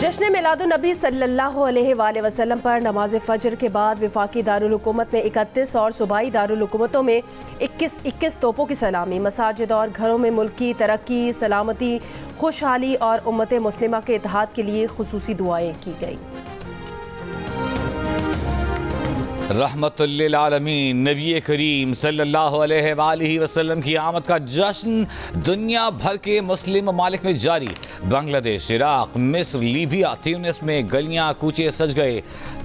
जश्न मिलादुन्नबी सल्लल्लाहु अलैहि वसल्लम पर नमाज फ़जर के बाद वफाकी दारुल हुकूमत में 31 और सूबाई दारुल हुकूमतों में 21 तोपों की सलामी। मसाजिद और घरों में मुल्क की तरक्की, सलामती, खुशहाली और उम्मत मुस्लिमा के इत्तेहाद के लिए खुसूसी दुआएं की गई। रहमतुल्लिल आलमीन नबी करीम सल्लल्लाहु अलैहि वसल्लम की आमद का जश्न दुनिया भर के मुस्लिम ममालिक में जारी। बांग्लादेश, इराक, मिस्र, लीबिया, ट्यूनिस में गलियां कूचे सज गए।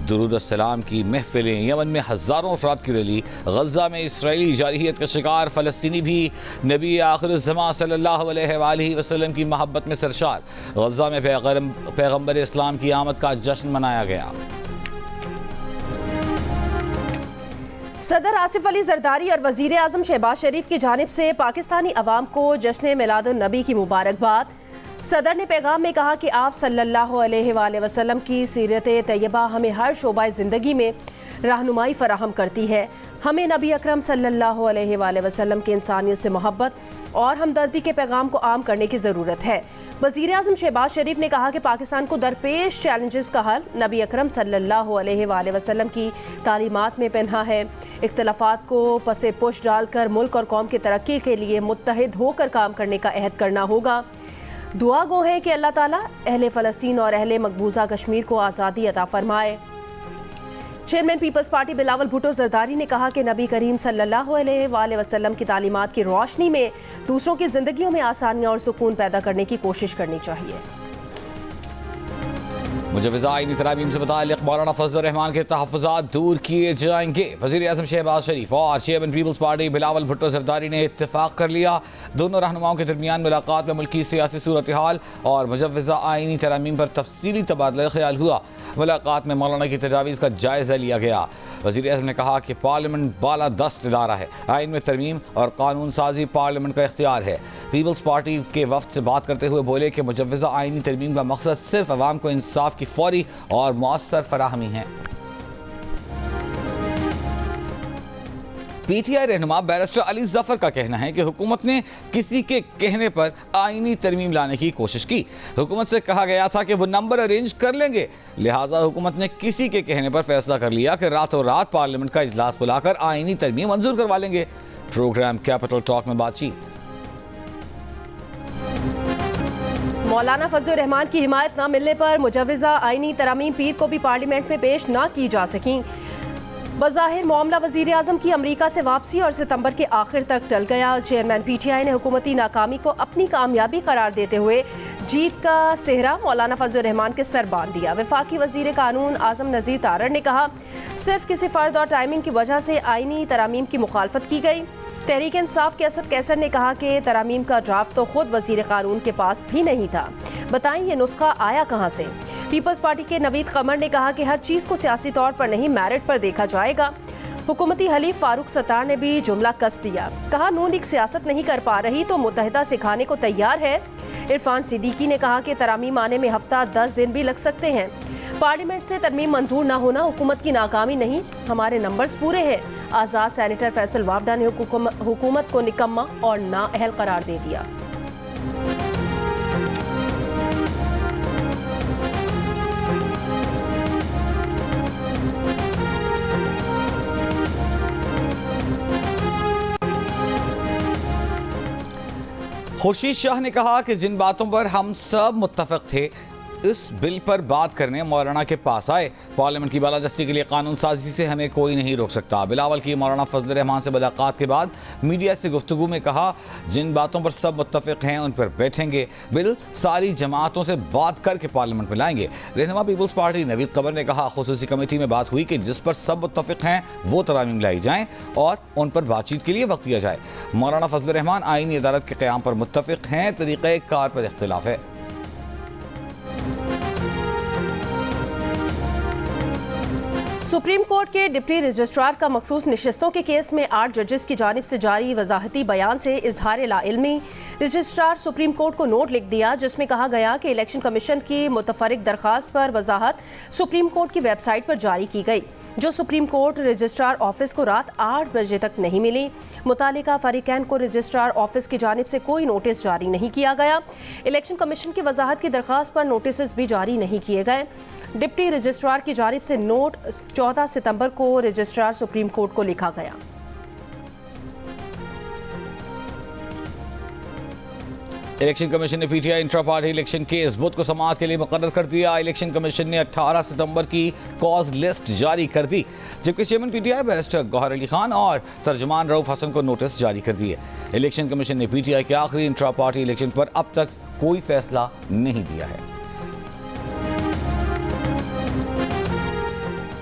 दुरूद सलाम की महफिलें, यमन में हज़ारों अफराद की रैली, गज़ा में इसराइली जारहियत का शिकार फ़लस्तीनी भी नबी आखिर ज़मां सल्लल्लाहु अलैहि वसल्लम की मोहब्बत में सरशार। गज़ा में पैगम्बर इस्लाम की आमद का जश्न मनाया गया। सदर आसिफ अली जरदारी और वज़ीर आज़म शहबाज शरीफ की जानिब से पाकिस्तानी अवाम को जश्न मिलादुन्नबी की मुबारकबाद। सदर ने पैगाम में कहा कि आप सल्लल्लाहु अलैहि वसल्लम की सीरत तैयबा हमें हर शोबा ज़िंदगी में रहनुमाई फराहम करती है। हमें नबी अकरम सल्लल्लाहु अलैहि वसल्लम की इंसानियत से मोहब्बत और हमदर्दी के पैगाम को आम करने की ज़रूरत है। वज़ीर आज़म शहबाज शरीफ ने कहा कि पाकिस्तान को दरपेश चैलेंजेस का हल नबी अकरम सल्लल्लाहु अलैहि वसल्लम की तालीमात में पन्हा है। इख्तलाफात को पसे पुश डालकर मुल्क और कौम की तरक्की के लिए मुत्तहिद होकर काम करने का अहद करना होगा। दुआ गो है कि अल्लाह ताला अहले फ़लस्तीन और अहले मकबूजा कश्मीर को आज़ादी अता फरमाए। चेयरमैन पीपल्स पार्टी बिलावल भुट्टो जरदारी ने कहा कि नबी करीम सल्लल्लाहु अलैहि वसल्लम की तालीमात की रोशनी में दूसरों की जिंदगियों में आसानियां और सुकून पैदा करने की कोशिश करनी चाहिए। मुजव्वज़ा आईनी तरामीम से मुताल्लिक़ मौलाना फजलुर रहमान के तहफ़्फ़ुज़ात दूर किए जाएंगे। वज़ीर आज़म शहबाज शरीफ और चेयरमैन पीपल्स पार्टी बिलावल भुट्टो जरदारी ने इत्तेफाक कर लिया। दोनों रहनुमाओं के दरमियान मुलाकात में मुल्क की सियासी सूरत हाल और मुजव्वज़ा आईनी तरामीम पर तफसीली तबादला ख्याल हुआ। मुलाकात में मौलाना की तजावीज़ का जायज़ा लिया गया। वज़ीर आज़म ने कहा कि पार्लियामेंट बाला दस्त इदारा है, आइन में तरमीम और कानून साजी पार्लियामेंट का इख्तियार है। पीपल्स पार्टी के वफ्द से बात करते हुए बोले कि मुजव्वज़ा आइनी तरमीम का मकसद सिर्फ अवाम को इंसाफ की फौरी और मौसर फराहमी है। पीटीआई रहनुमा बैरिस्टर अली जफर का कहना है कि हुकूमत ने किसी के कहने पर आइनी तरमीम लाने की कोशिश की। हुकूमत से कहा गया था कि वो नंबर अरेंज कर लेंगे, लिहाजा हुकूमत ने किसी के कहने पर फैसला कर लिया कि रातों रात पार्लियामेंट का इजलास बुलाकर आइनी तरमीम मंजूर करवा लेंगे। प्रोग्राम कैपिटल टॉक में बातचीत। मौलाना फजलुर रहमान की हिमायत न मिलने पर मुजव्वज़ा आइनी तरामीम पीर को भी पार्लियामेंट में पेश न की जा सकी। बज़ाहिर मामला वज़ीर आज़म की अमरीका से वापसी और सितंबर के आखिर तक टल गया। चेयरमैन पीटीआई ने हुकूमती नाकामी को अपनी कामयाबी करार देते हुए जीत का सेहरा मौलाना फजलुर रहमान के सर बांध दिया। वफाकी वज़ीर कानून आज़म नज़ीर तारड़ ने कहा, सिर्फ किसी फ़र्द और टाइमिंग की वजह से आइनी तरामीम की मुखालफत की गई। तहरीक इंसाफ के असद कैसर ने कहा कि तरामीम का ड्राफ्ट तो खुद वज़ीर कानून के पास भी नहीं था, बताएं ये नुस्खा आया कहाँ से। पीपल्स पार्टी के नवीद कमर ने कहा कि हर चीज़ को सियासी तौर पर नहीं मेरिट पर देखा जाएगा। हुकूमती हलीफ फारूक सत्तार ने भी जुमला कस दिया, कहा नून लीग सियासत नहीं कर पा रही तो मुत्तहिदा सिखाने को तैयार है। इरफान सिद्दीकी ने कहा कि तरामीम आने में हफ्ता 10 दिन भी लग सकते हैं। पार्लियामेंट से तरमीम मंजूर न होना हुकूमत की नाकामी नहीं, हमारे नंबर्स पूरे हैं। आज़ाद सेनेटर फैसल वावडा ने हुकूमत को निकम्मा और नाअहल करार दे दिया। खुर्शीद शाह ने कहा कि जिन बातों पर हम सब मुत्तफिक थे इस बिल पर बात करने मौलाना के पास आए। पार्लियामेंट की बालादस्ती के लिए कानून साजी से हमें कोई नहीं रोक सकता। बिलावल की मौलाना फजलुर रहमान से मुलाकात के बाद मीडिया से गुफ्तगू में कहा, जिन बातों पर सब मुत्तफिक हैं उन पर बैठेंगे, बिल सारी जमातों से बात करके पार्लियामेंट में लाएंगे। रहनुमा पीपल्स पार्टी नवीद कमर ने कहा, खुसूसी कमेटी में बात हुई कि जिस पर सब मुत्तफिक हैं वो तरामीम लाई जाएँ और उन पर बातचीत के लिए वक्त दिया जाए। मौलाना फजलुर रहमान आईनी अदालत के क़याम पर मुत्तफिक हैं, तरीक़े कार पर इख्तिलाफ है। सुप्रीम कोर्ट के डिप्टी रजिस्ट्रार का मखसूस नशिस्तों के केस में 8 जजेस की जानिब से जारी वजाहती बयान से इजहार लाइल्मी। रजिस्ट्रार सुप्रीम कोर्ट को नोट लिख दिया जिसमें कहा गया कि इलेक्शन कमीशन की मुतफरिक दरख्वास्त पर वजाहत सुप्रीम कोर्ट की वेबसाइट पर जारी की गई। जो सुप्रीम कोर्ट रजिस्ट्रार ऑफिस को रात 8 बजे तक नहीं मिली। मुतालिका फरीकैन को रजिस्ट्रार ऑफिस की जानिब से कोई नोटिस जारी नहीं किया गया। इलेक्शन कमीशन की वजाहत की दरख्वास्त पर नोटिस भी जारी नहीं किए गए। डिप्टी रजिस्ट्रार की जानिब से नोट 14 सितंबर को रजिस्ट्रार सुप्रीम कोर्ट को लिखा गया। इलेक्शन कमीशन ने PTI intra party election case बुध को समाअत के लिए मुकर्रर कर दिया। इलेक्शन कमीशन ने 18 सितंबर की कॉज लिस्ट जारी कर दी, जबकि chairman PTI barrister Gohar Ali Khan और तर्जुमान रऊफ हसन को नोटिस जारी कर दिए। इलेक्शन कमीशन ने पीटीआई के आखिरी इंट्रा पार्टी इलेक्शन पर अब तक कोई फैसला नहीं दिया है।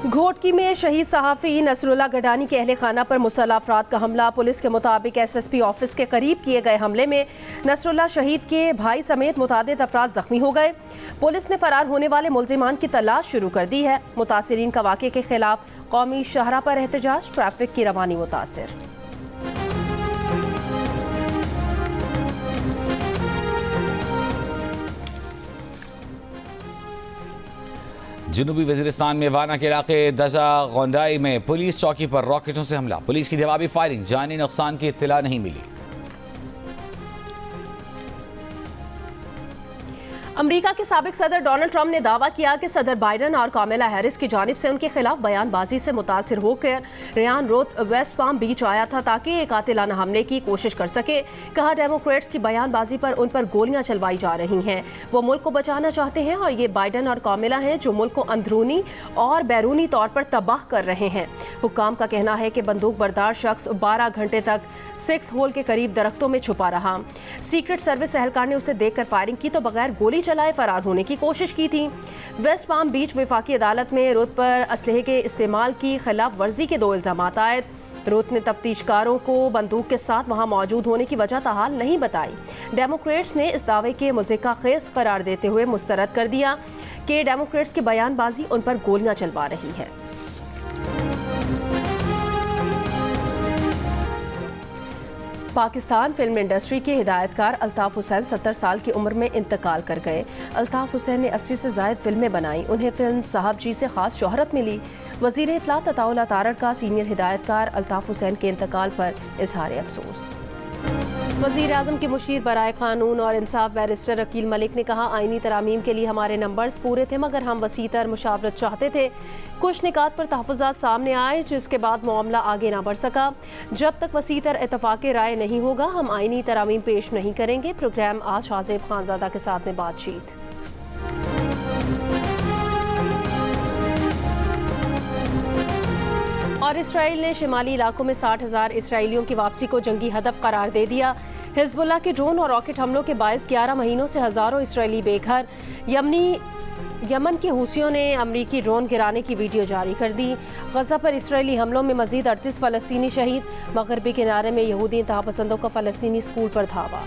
घोटकी में शहीद सहाफ़ी नसरुल्लाह गडानी के अहले खाना पर मुसल्लह अफराद का हमला। पुलिस के मुताबिक एसएसपी ऑफिस के करीब किए गए हमले में नसरुल्लाह शहीद के भाई समेत मुतादिद अफराद जख्मी हो गए। पुलिस ने फरार होने वाले मुल्जिमान की तलाश शुरू कर दी है। मुतासिरीन का वाक़े के खिलाफ कौमी शाहरा पर एहतजाज, ट्रैफिक की रवानी मुतासिर। जनूबी वजीरिस्तान में वाना के इलाके दजा गोंडाई में पुलिस चौकी पर रॉकेटों से हमला। पुलिस की जवाबी फायरिंग, जानी नुकसान की इत्तला नहीं मिली। अमेरिका के साबिक सदर डोनाल्ड ट्रंप ने दावा किया कि सदर बाइडन और कामिला हैरिस की जानिब से उनके खिलाफ बयानबाजी से मुतासिर होकर रेयान रोथ वेस्ट पाम बीच आया था ताकि एक कातिलाना हमले की कोशिश कर सके। कहा, डेमोक्रेट्स की बयानबाजी पर उन पर गोलियां चलवाई जा रही हैं। वो मुल्क को बचाना चाहते हैं और ये बाइडन और कामिला हैं जो मुल्क को अंदरूनी और बैरूनी तौर पर तबाह कर रहे हैं। हुक्काम का कहना है कि बंदूक बरदार शख्स 12 घंटे तक 6th होल के करीब दरख्तों में छुपा रहा। सीक्रेट सर्विस एहलकार ने उसे देखकर फायरिंग की तो बगैर गोली चलाए फरार होने की कोशिश की थी। वेस्ट पाम बीच वफाकी अदालत में रुत पर असलहे के इस्तेमाल की खिलाफ वर्जी के 2 इल्जामात आए। रुत ने तफ्तीशकारों को बंदूक के साथ वहां मौजूद होने की वजह ताहाल नहीं बताई। डेमोक्रेट्स ने इस दावे के मुज़क्का खेज करार देते हुए मुस्तरद कर दिया कि डेमोक्रेट्स की बयानबाजी उन पर गोलियां चलवा रही है। पाकिस्तान फिल्म इंडस्ट्री के हिदायतकार अल्ताफ हुसैन 70 साल की उम्र में इंतकाल कर गए। अल्ताफ हुसैन ने 80 से ज़ायद फिल्में बनाई। उन्हें फिल्म साहब जी से ख़ास शोहरत मिली। वज़ीर इत्तलात अताउल्लाह तारड़ का सीनियर हिदायतकार अल्ताफ हुसैन के इंतकाल पर इजहार अफसोस। वज़ीर आज़म के मुशीर बराए कानून और इंसाफ बैरिस्टर अकील मलिक ने कहा, आइनी तरामीम के लिए हमारे नंबर्स पूरे थे मगर हम वसीतर मुशावरत चाहते थे। कुछ निकात पर तहफ़्फ़ुज़ात सामने आए जिसके बाद मामला आगे ना बढ़ सका। जब तक वसीतर इत्तफ़ाक़ राय नहीं होगा हम आइनी तरामीम पेश नहीं करेंगे। प्रोग्राम आज हाज़िब खानज़ादा के साथ में बातचीत। और इसराइल ने शिमाली इलाकों में 60,000 इसराइलियों की वापसी को जंगी हदफ करार दे दिया। हिज़्बुल्लाह के ड्रोन और रॉकेट हमलों के बायस 11 महीनों से हज़ारों इसराइली बेघर। यमन के हूसियों ने अमरीकी ड्रोन गिराने की वीडियो जारी कर दी। गजा पर इसराइली हमलों में मजीद 38 फ़लस्तीनी शहीद। मगरबी किनारे में यहूदी इंतहा पसंदों का फ़लस्तीनी स्कूल पर धावा।